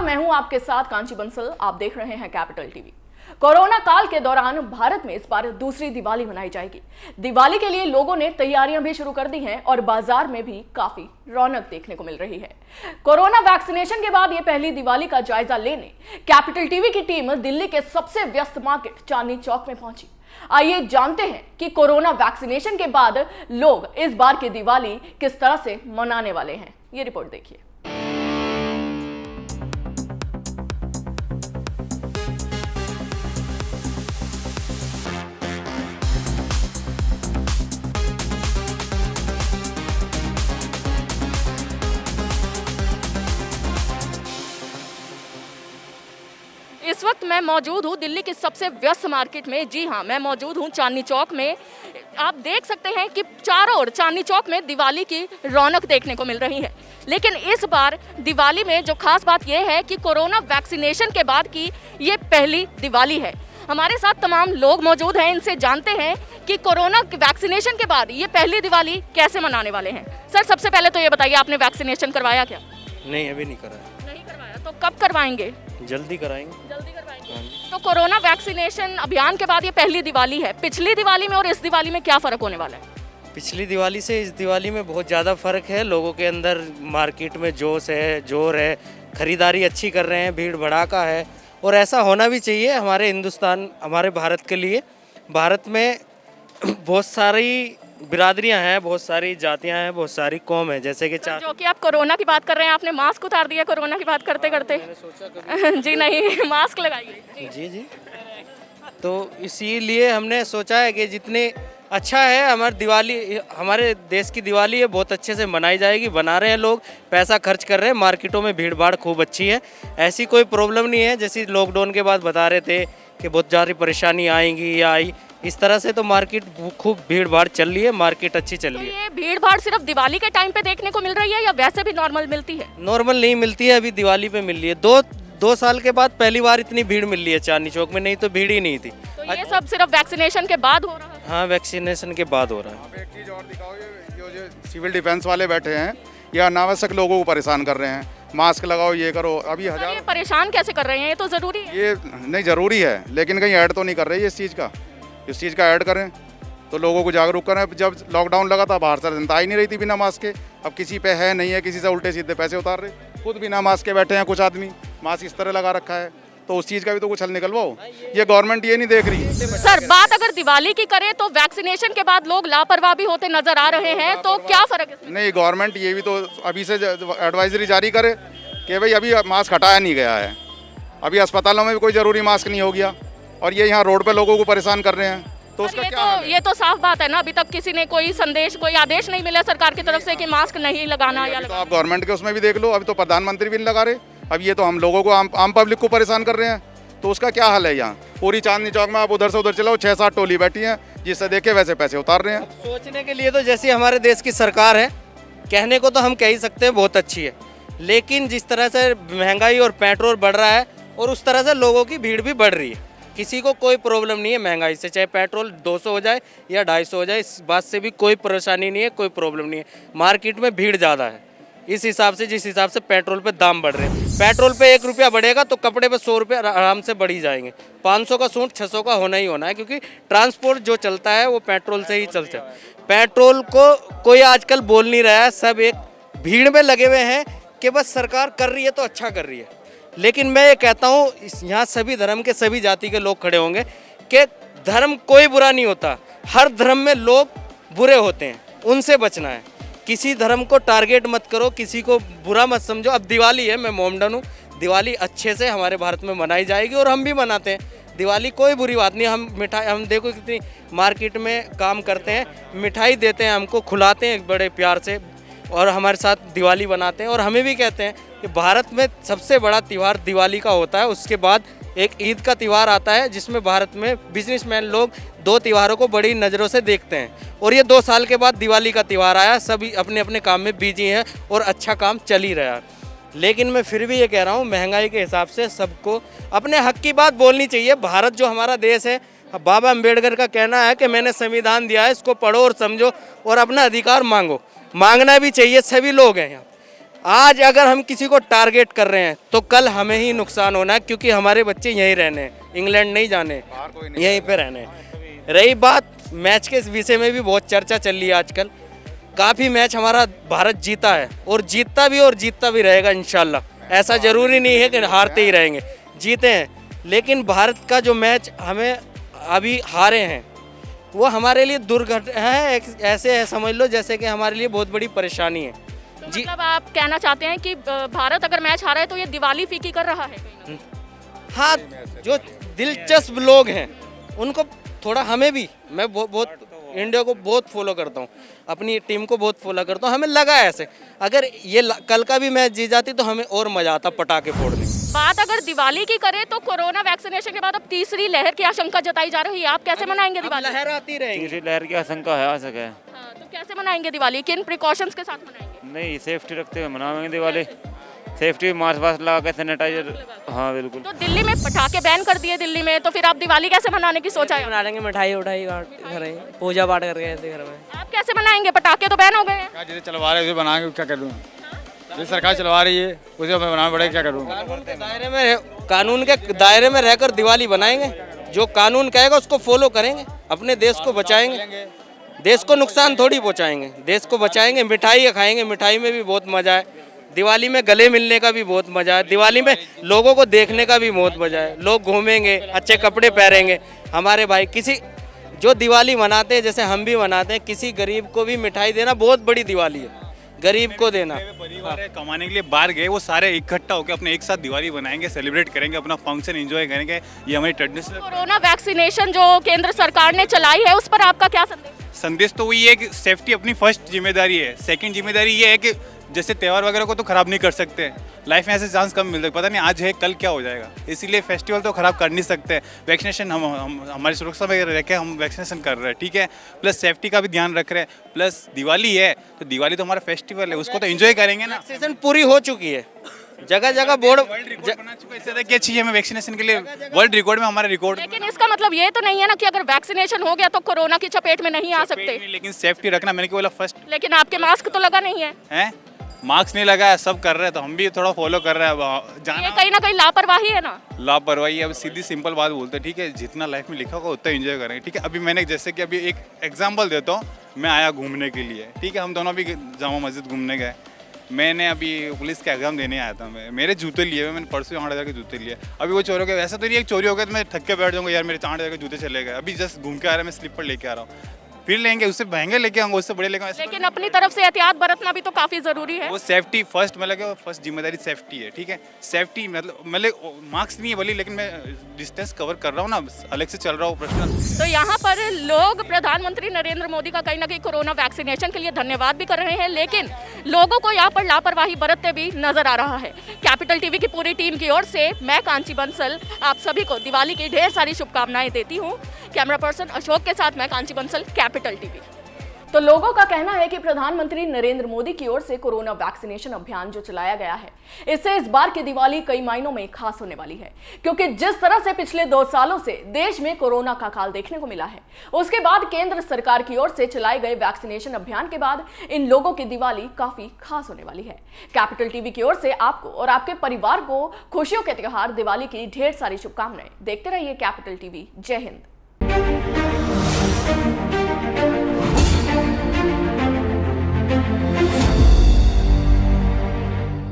मैं हूं आपके साथ कांची बंसल। आप देख रहे हैं कैपिटल टीवी। कोरोना काल के दौरान भारत में इस बार दूसरी दिवाली मनाई जाएगी। दिवाली के लिए लोगों ने तैयारियां भी शुरू कर दी हैं और बाजार में भी काफी रौनक देखने को मिल रही है। कोरोना वैक्सीनेशन के बाद ये पहली दिवाली का जायजा लेने कैपिटल टीवी की टीम दिल्ली के सबसे व्यस्त मार्केट चांदनी चौक में पहुंची। आइए जानते हैं कि कोरोना वैक्सीनेशन के बाद लोग इस बार की दिवाली किस तरह से मनाने वाले हैं। ये रिपोर्ट देखिए। इस वक्त मैं मौजूद हूँ दिल्ली की सबसे व्यस्त मार्केट में। जी हाँ, मैं मौजूद हूँ चांदनी चौक में। आप देख सकते हैं कि चारों ओर चांदनी चौक में दिवाली की रौनक देखने को मिल रही है। लेकिन इस बार दिवाली में जो खास बात यह है कि कोरोना वैक्सीनेशन के बाद की ये पहली दिवाली है। हमारे साथ तमाम लोग मौजूद हैं, इनसे जानते हैं कि कोरोना वैक्सीनेशन के बाद ये पहली दिवाली कैसे मनाने वाले हैं। सर, सबसे पहले तो ये बताइए, आपने वैक्सीनेशन करवाया क्या? नहीं, अभी नहीं कराया। नहीं करवाया, तो कब करवाएंगे? जल्दी कराएंगे। जल्दी करवाएंगे। तो कोरोना वैक्सीनेशन अभियान के बाद ये पहली दिवाली है। पिछली दिवाली में और इस दिवाली में क्या फर्क होने वाला है? पिछली दिवाली से इस दिवाली में बहुत ज़्यादा फ़र्क है। लोगों के अंदर मार्केट में जोश है, जोर है, ख़रीदारी अच्छी कर रहे हैं, भीड़ भड़ाका है और ऐसा होना भी चाहिए हमारे हिंदुस्तान, हमारे भारत के लिए। भारत में बहुत सारी बिरादरियां हैं, बहुत सारी जातियां हैं, बहुत सारी कौम है। जैसे कि जो कि आप कोरोना की बात कर रहे हैं, आपने मास्क उतार दिया कोरोना की बात करते करते। जी नहीं, मास्क लगाइए। जी जी। तो इसीलिए हमने सोचा है कि जितने अच्छा है हमारी दिवाली, हमारे देश की दिवाली है, बहुत अच्छे से मनाई जाएगी। बना रहे हैं लोग, पैसा खर्च कर रहे हैं, मार्केटों में भीड़ भाड़ खूब अच्छी है। ऐसी कोई प्रॉब्लम नहीं है जैसी लॉकडाउन के बाद बता रहे थे कि बहुत ज़्यादा परेशानी आएंगी या आई। इस तरह से तो मार्केट खूब भीड़ भाड़ चल रही है, मार्केट अच्छी चल रही है। तो ये भीड़ भाड़ सिर्फ दिवाली के टाइम पे देखने को मिल रही है या वैसे भी नॉर्मल मिलती है? नॉर्मल नहीं मिलती है, अभी दिवाली पे मिल रही है। दो साल के बाद पहली बार इतनी भीड़ मिल रही है चांदनी चौक में, नहीं तो भीड़ ही नहीं थी। तो ये सब सिर्फ वैक्सीनेशन के बाद हो रहा है? हाँ, वैक्सीनेशन के बाद हो रहा है। आप एक चीज़ और दिखाओ, जो सिविल डिफेंस वाले बैठे हैं या अनावश्यक लोगों को परेशान कर रहे हैं। मास्क लगाओ, ये करो। अभी ये हजार परेशान कैसे कर रहे हैं? ये तो जरूरी है। ये नहीं ज़रूरी है, लेकिन कहीं ऐड तो नहीं कर रहे इस चीज़ का। इस चीज़ का ऐड करें तो लोगों को जागरूक करें। जब लॉकडाउन लगा था बाहर से जनता ही नहीं रही थी बिना मास्क के। अब किसी पे है नहीं है, किसी से उल्टे सीधे पैसे उतार रहे, खुद बिना मास्क के बैठे हैं। कुछ आदमी मास्क इस तरह लगा रखा है, तो उस चीज़ का भी तो कुछ हल निकलवाओ। ये गवर्नमेंट ये नहीं देख रही। सर, बात अगर दिवाली की करें तो वैक्सीनेशन के बाद लोग लापरवाह भी होते नजर आ रहे हैं, तो क्या फर्क है? नहीं, गवर्नमेंट ये भी तो अभी से एडवाइजरी जारी करे कि भाई अभी मास्क हटाया नहीं गया है। अभी अस्पतालों में भी कोई ज़रूरी मास्क नहीं हो गया और ये यहाँ रोड पे लोगों को परेशान कर रहे हैं, तो उसका क्या हाल है? ये तो साफ बात है ना, अभी तक किसी ने कोई संदेश, कोई आदेश नहीं मिला सरकार की तरफ से कि मास्क नहीं लगाना या तो आप गवर्नमेंट के उसमें भी देख लो, अभी तो प्रधानमंत्री भी नहीं लगा रहे। अब ये तो हम लोगों को, आम पब्लिक को परेशान कर रहे हैं, तो उसका क्या हाल है? यहाँ पूरी चांदनी चौक में आप उधर से उधर चलाओ, 6-7 टोली बैठी हैं, जिससे देखे वैसे पैसे उतार रहे हैं। सोचने के लिए तो जैसी हमारे देश की सरकार है, कहने को तो हम कह ही सकते हैं बहुत अच्छी है, लेकिन जिस तरह से महंगाई और पेट्रोल बढ़ रहा है और उस तरह से लोगों की भीड़ भी बढ़ रही है। किसी को कोई प्रॉब्लम नहीं है महंगाई से, चाहे पेट्रोल 200 हो जाए या 250 हो जाए, इस बात से भी कोई परेशानी नहीं है, कोई प्रॉब्लम नहीं है। मार्केट में भीड़ ज़्यादा है, इस हिसाब से जिस हिसाब से पेट्रोल पे दाम बढ़ रहे हैं। पेट्रोल पे 1 रुपया बढ़ेगा तो कपड़े पे 100 रुपये आराम से बढ़ ही जाएंगे। 500 का सूट 600 का होना ही होना है, क्योंकि ट्रांसपोर्ट जो चलता है वो पेट्रोल से ही चलता है। पेट्रोल को कोई आजकल बोल नहीं रहा है, सब एक भीड़ में लगे हुए हैं कि बस सरकार कर रही है तो अच्छा कर रही है। लेकिन मैं ये कहता हूँ, यहाँ सभी धर्म के, सभी जाति के लोग खड़े होंगे कि धर्म कोई बुरा नहीं होता, हर धर्म में लोग बुरे होते हैं, उनसे बचना है। किसी धर्म को टारगेट मत करो, किसी को बुरा मत समझो। अब दिवाली है, मैं मोमडन हूँ, दिवाली अच्छे से हमारे भारत में मनाई जाएगी और हम भी मनाते हैं दिवाली, कोई बुरी बात नहीं। हम मिठाई, हम देखो कितनी मार्केट में काम करते हैं, मिठाई देते हैं, हमको खुलाते हैं बड़े प्यार से और हमारे साथ दिवाली बनाते हैं। और हमें भी कहते हैं कि भारत में सबसे बड़ा त्यौहार दिवाली का होता है, उसके बाद एक ईद का त्यौहार आता है, जिसमें भारत में बिजनेसमैन लोग 2 त्योहारों को बड़ी नज़रों से देखते हैं। और ये 2 साल के बाद दिवाली का त्यौहार आया, सभी अपने अपने काम में बिजी हैं और अच्छा काम चल ही रहा है। लेकिन मैं फिर भी ये कह रहा हूँ, महंगाई के हिसाब से सबको अपने हक की बात बोलनी चाहिए। भारत जो हमारा देश है, बाबा अम्बेडकर का कहना है कि मैंने संविधान दिया है, इसको पढ़ो और समझो और अपना अधिकार मांगो। मांगना भी चाहिए, सभी लोग हैं यहाँ। आज अगर हम किसी को टारगेट कर रहे हैं तो कल हमें ही नुकसान होना है, क्योंकि हमारे बच्चे यहीं रहने हैं, इंग्लैंड नहीं जाने, यहीं पे रहने हैं। रही बात मैच के विषय में भी बहुत चर्चा चल रही है आजकल। काफ़ी मैच हमारा भारत जीता है और जीतता भी रहेगा इंशाल्लाह। ऐसा ज़रूरी नहीं है कि हारते ही रहेंगे, जीते हैं। लेकिन भारत का जो मैच हमें अभी हारे हैं वो हमारे लिए दुर्घटना है, ऐसे है समझ लो जैसे कि हमारे लिए बहुत बड़ी परेशानी है। तो मतलब आप कहना चाहते हैं कि भारत अगर मैच हारा है तो ये दिवाली फीकी कर रहा है कहीं ना कहीं? हाँ, जो दिलचस्प लोग हैं उनको थोड़ा, हमें भी, मैं बहुत इंडिया को बहुत फॉलो करता हूँ, अपनी टीम को बहुत फॉलो करता हूँ। हमें लगा ऐसे अगर ये कल का भी मैच जीत जाती तो हमें और मजा आता पटाखे फोड़ने। बात अगर दिवाली की करें तो कोरोना वैक्सीनेशन के बाद अब तीसरी लहर की आशंका जताई जा रही है। आप कैसे मनाएंगे दिवाली? लहर आती रहेगी। तीसरी लहर की आशंका है, आ सके। हाँ, तो कैसे मनाएंगे दिवाली? किन प्रिकॉशंस के साथ मनाएंगे? नहीं, सेफ्टी रखते हुए मनाएंगे दिवाली। सेफ्टी मास्क वास्क लगा के, सैनिटाइजर। हाँ बिल्कुल। तो दिल्ली में पटाखे बैन कर दिए दिल्ली में, तो फिर आप दिवाली कैसे मनाने की सोचा है? बना लेंगे मिठाई उठाई घर में, पूजा पाठ करके ऐसे घर में। आप कैसे मनाएंगे? पटाखे तो बैन हो गए हैं। जैसे चलवा रहे हैं उसे बनाएंगे, क्या करूँ? जैसे सरकार चलवा रही है उसे हमें बनाना पड़ेगा, क्या करूँ? कानून के दायरे में रहकर दिवाली बनाएंगे। जो कानून कहेगा उसको फॉलो करेंगे, अपने देश को बचाएंगे, देश को नुकसान थोड़ी पहुंचाएंगे, देश को बचाएंगे। मिठाई खाएंगे, मिठाई में भी बहुत मजा है। दिवाली में गले मिलने का भी बहुत मजा है। दिवाली में लोगों को देखने का भी बहुत मजा है। लोग घूमेंगे, अच्छे कपड़े पहनेंगे। हमारे भाई किसी जो दिवाली मनाते हैं, जैसे हम भी मनाते हैं, किसी गरीब को भी मिठाई देना बहुत बड़ी दिवाली है, गरीब को देना। परिवार कमाने के लिए बाहर गए, वो सारे इकट्ठा होकर अपने एक साथ दिवाली बनाएंगे, सेलिब्रेट करेंगे, अपना फंक्शन एंजॉय करेंगे। ये हमारी ट्रेडिशनल। कोरोना वैक्सीनेशन जो केंद्र सरकार ने चलाई है उस पर आपका क्या संदेश तो वही है कि सेफ्टी अपनी फर्स्ट जिम्मेदारी है। सेकंड जिम्मेदारी ये है कि जैसे त्यौहार वगैरह को तो खराब नहीं कर सकते, लाइफ में ऐसे चांस कम मिलते, पता नहीं आज है कल क्या हो जाएगा, इसीलिए फेस्टिवल तो खराब कर नहीं सकते। वैक्सीनेशन हम हमारी सुरक्षा में रह के हम वैक्सीनेशन कर रहे हैं, ठीक है, प्लस सेफ्टी का भी ध्यान रख रहे हैं, प्लस दिवाली है तो दिवाली तो हमारा फेस्टिवल है, उसको तो एंजॉय करेंगे ना। वैक्सीनेशन पूरी हो चुकी है, जगह जगह बोर्ड बना चुका है। इससे ज़्यादा क्या चाहिए हमें वैक्सीनेशन के लिए? वर्ल्ड रिकॉर्ड में हमारा रिकॉर्ड। लेकिन इसका मतलब ये तो नहीं है ना कि अगर वैक्सीनेशन हो गया तो कोरोना की चपेट में नहीं आ सकते। लेकिन सेफ्टी रखना, मैंने क्या बोला फर्स्ट। लेकिन आपके मास्क तो लगा नहीं है। हैं, मार्क्स नहीं लगा है, सब कर रहे हैं तो हम भी थोड़ा फॉलो कर रहे हैं। अब ये जाना कहीं ना कहीं लापरवाही है ना। लापरवाही। अब सीधी सिंपल बात बोलते हैं, ठीक है, जितना लाइफ में लिखा होगा उतना एंजॉय करेंगे, ठीक है। अभी मैंने जैसे कि अभी एक एग्जांपल देता हूँ, मैं आया घूमने के लिए, ठीक है, हम दोनों भी जामा मस्जिद घूमने गए। मैंने अभी पुलिस का एग्जाम देने आया था, मैं मेरे जूते लिए हुए, मैंने परसों 8,000 के जूते लिए। अभी वो चोर हो गया, ऐसा तो नहीं एक चोरी हो गया तो मैं थक के बैठ जाऊँगा, यार मेरे 8,000 के जूते चले गए। अभी जस्ट घूम के आ रहा है, मैं स्लीपर लेके आ रहा हूँ, फिर लेंगे, उससे महंगे लेके आऊँगा, उससे बड़े लेके आऊँगा। लेकिन अपनी तरफ से एहतियात बरतना भी तो काफी जरूरी है। वो सेफ्टी फर्स्ट, मतलब फर्स्ट जिम्मेदारी सेफ्टी है, ठीक है। सेफ्टी मतलब मार्क्स नहीं है बोली, लेकिन मैं डिस्टेंस कवर कर रहा हूँ ना, अलग से चल रहा हूँ प्रश्न। तो यहाँ पर लोग प्रधानमंत्री नरेंद्र मोदी का कहीं ना कहीं कोरोना वैक्सीनेशन के लिए धन्यवाद भी कर रहे हैं, लेकिन लोगों को यहाँ पर लापरवाही बरतते भी नजर आ रहा है। कैपिटल टीवी की पूरी टीम की ओर से मैं कांची बंसल आप सभी को दिवाली की ढेर सारी शुभकामनाएं देती हूँ। कैमरा पर्सन अशोक के साथ मैं कांची बंसल, कैपिटल टीवी। तो लोगों का कहना है कि प्रधानमंत्री नरेंद्र मोदी की ओर से कोरोना वैक्सीनेशन अभियान जो चलाया गया है, इससे इस बार की दिवाली कई मायनों में खास होने वाली है, क्योंकि जिस तरह से पिछले 2 सालों से देश में कोरोना का काल देखने को मिला है, उसके बाद केंद्र सरकार की ओर से चलाए गए वैक्सीनेशन अभियान के बाद इन लोगों की दिवाली काफी खास होने वाली है। कैपिटल टीवी की ओर से आपको और आपके परिवार को खुशियों के त्योहार दिवाली की ढेर सारी शुभकामनाएं। देखते रहिए कैपिटल टीवी। जय हिंद।